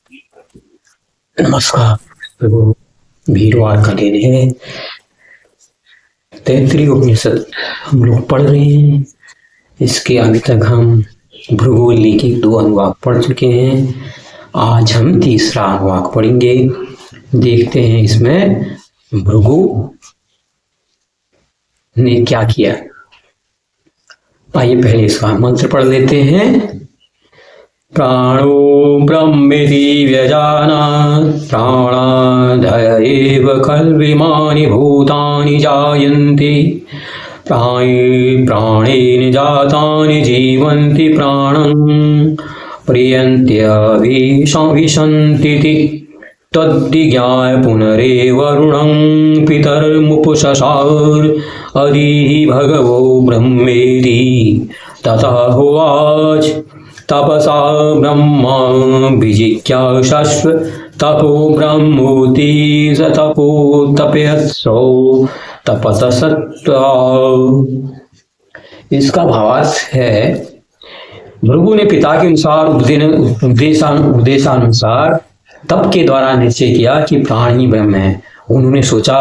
नमस्कार। तो वीरवार का दिन है। तैत्तिरीय उपनिषद हम लोग पढ़ रहे हैं। इसके अभी तक हम भृगुवल्ली के 2 अनुवाक पढ़ चुके हैं। आज हम तीसरा अनुवाक पढ़ेंगे। देखते हैं इसमें भृगु ने क्या किया। आइए पहले इसका मंत्र पढ़ लेते हैं। प्राणो ब्रह्मेति व्यजानात् प्राणादय एव खल्विमानि भूतानि जायन्ते प्राणेन जातानि जीवन्ति प्राणं प्रियन्त्यभिशन्तीति तद्विज्ञाय पुनरेवरुणं पितरमुपससार अदिः भगवो ब्रह्मेति ततः होवाच तपसा ब्रह्मा विजिज्ञासस्व तपो ब्रह्मोति स तपो तपयत्सो तपतसत्त्वा। इसका भावार्थ है, भृगु ने पिता के अनुसार उपदेशानुसार तप के द्वारा निश्चय किया कि प्राण ही ब्रह्म है। उन्होंने सोचा,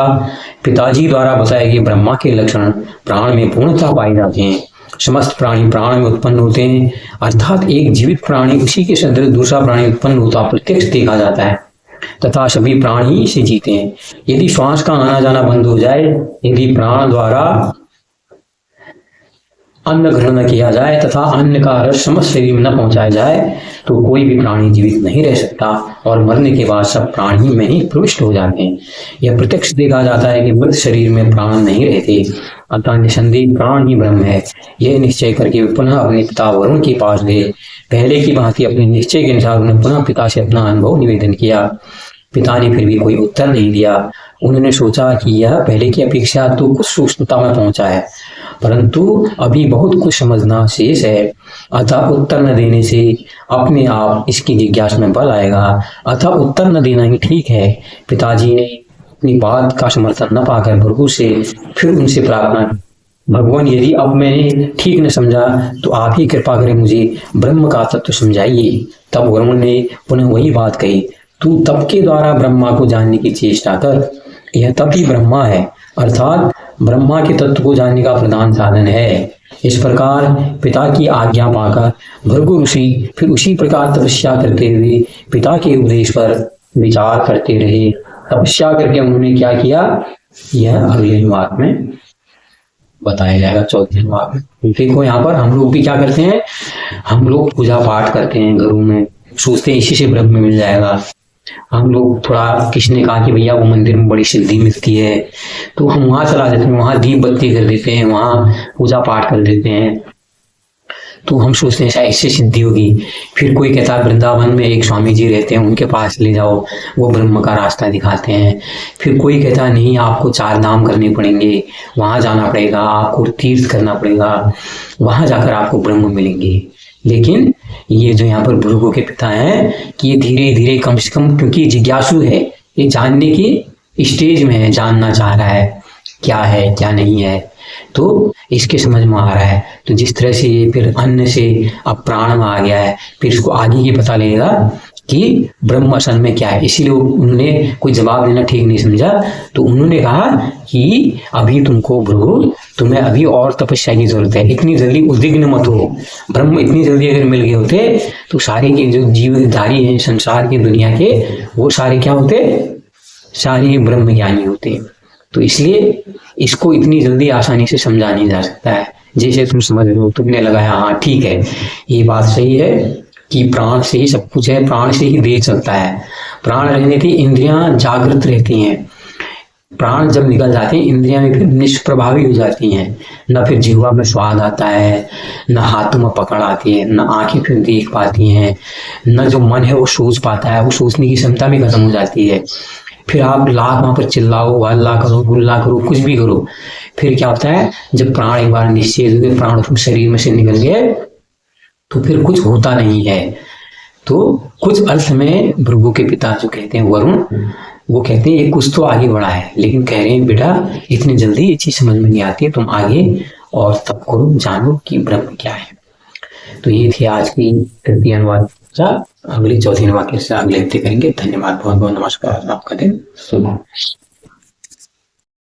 पिताजी द्वारा बताए गए ब्रह्मा के लक्षण प्राण में पूर्णतः पाए जाते हैं। समस्त प्राणी प्राण में उत्पन्न होते हैं, अर्थात एक जीवित प्राणी उसी के सदृश दूसरा प्राणी उत्पन्न होता प्रत्यक्ष देखा जाता है तथा सभी प्राणी से जीते हैं। यदि श्वास का आना जाना बंद हो जाए, यदि प्राण द्वारा अन्न ग्रहण न किया जाए तथा अन्न का रस समस्त शरीर में न पहुंचाया जाए तो कोई भी प्राणी जीवित नहीं रह सकता और मरने के बाद सब प्राणी में ही प्रविष्ट हो जाते हैं। यह प्रत्यक्ष देखा जाता है कि मृत शरीर में प्राण नहीं रहते, अतः निसंदेह प्राण ही ब्रह्म है। यह निश्चय करके वे पुनः अपने पिता वरुण के पास गए। पहले की भांति अपने निश्चय के अनुसार उन्होंने पुनः पिता से अपना अनुभव निवेदन किया। पिता ने फिर भी कोई उत्तर नहीं दिया। उन्होंने सोचा कि यह पहले की अपेक्षा तो कुछ सूक्ष्मता में पहुंचा है, परंतु अभी बहुत कुछ समझना शेष है, अतः उत्तर न देने से अपने आप इसकी जिज्ञासा में बल आएगा, अतः उत्तर न देना ही ठीक है। पिताजी ने अपनी बात का समर्थन न पाकर भृगु से फिर उनसे प्रार्थना की, भगवान यदि अब मैंने ठीक न समझा तो आप ही कृपा करें, मुझे ब्रह्म का तत्व समझाइए। तब वरुण ने पुनः वही बात कही, तू तप के द्वारा ब्रह्मा को जानने की चेष्टा कर। यह तप ही ब्रह्मा है, अर्थात ब्रह्मा के तत्व को जानने का प्रधान साधन है। इस प्रकार पिता की आज्ञा पाकर भृगु ऋषि फिर उसी प्रकार तपस्या करते हुए पिता के उपदेश पर विचार करते रहे। तपस्या करके उन्होंने क्या किया, यह अगले अनुवाक में बताया जाएगा, चौथे अनुवाक में। देखो यहाँ पर हम लोग भी क्या करते हैं, हम लोग पूजा पाठ करते हैं घरों में, सोचते हैं इसी से ब्रह्म मिल जाएगा। हम लोग थोड़ा, किसी ने कहा कि भैया वो मंदिर में बड़ी सिद्धि मिलती है, तो हम वहां चला जाते हैं, वहां दीप बत्ती कर देते हैं, वहां पूजा पाठ कर देते हैं, तो हम सोचते हैं शायद इससे सिद्धि होगी। फिर कोई कहता है वृंदावन में एक स्वामी जी रहते हैं, उनके पास ले जाओ, वो ब्रह्म का रास्ता दिखाते हैं। फिर कोई कहता है नहीं, आपको 4 धाम करने पड़ेंगे, वहां जाना पड़ेगा, आपको तीर्थ करना पड़ेगा, वहां जाकर आपको ब्रह्म मिलेंगे। लेकिन ये जो यहाँ पर भृगु के पिता हैं कि ये धीरे धीरे कम से कम, क्योंकि जिज्ञासु है, ये जानने की स्टेज में है, जानना चाह रहा है क्या है क्या नहीं है, तो इसके समझ में आ रहा है। तो जिस तरह से ये फिर अन्न से अब प्राण में आ गया है, फिर इसको आगे ही पता लगेगा कि ब्रह्म असल में क्या है। इसीलिए उन्होंने कोई जवाब देना ठीक नहीं समझा, तो उन्होंने कहा कि अभी तुमको भृगु, तुम्हें अभी और तपस्या की जरूरत है, इतनी जल्दी उद्विग्न मत हो। ब्रह्म इतनी जल्दी अगर मिल गए होते तो सारे के जो जीवधारी हैं संसार की दुनिया के, वो सारे क्या होते, सारे ब्रह्म ज्ञानी होते। तो इसलिए इसको इतनी जल्दी आसानी से समझा नहीं जा सकता है। जैसे तुम समझ रहे हो, तुमने लगाया हाँ ठीक है, ये बात सही है कि प्राण से ही सब कुछ है, प्राण से ही देह चलता है। प्राण रहने की इंद्रियां जागृत रहती हैं, प्राण जब निकल जाते हैं इंद्रियां भी फिर निष्प्रभावी हो जाती हैं। न फिर जीवा में स्वाद आता है, न हाथों में पकड़ आती है, न आंखें फिर देख पाती हैं, न जो मन है वो सोच पाता है, वो सोचने की क्षमता भी खत्म हो जाती है। फिर आप लाख वहां पर चिल्लाओ, हल्ला करो, गुल्ला करो, कुछ भी करो, फिर क्या होता है, जब प्राण एक बार निश्चय हो गए, प्राण शरीर में से निकल गए, तो फिर कुछ होता नहीं है। तो कुछ अर्थ में भृगु के पिता जो कहते हैं वरुण, वो कहते हैं ये कुछ तो आगे बढ़ा है, लेकिन कह रहे हैं बेटा इतनी जल्दी ये चीज समझ में नहीं आती, तुम आगे और तब करो, जानो कि ब्रह्म क्या है। तो ये थी आज की तृतीय अनुवाद चर्चा अगली चौथी वाक्य से अगले हफ्ते करेंगे। धन्यवाद, बहुत बहुत नमस्कार, आपका दिन शुभ हो।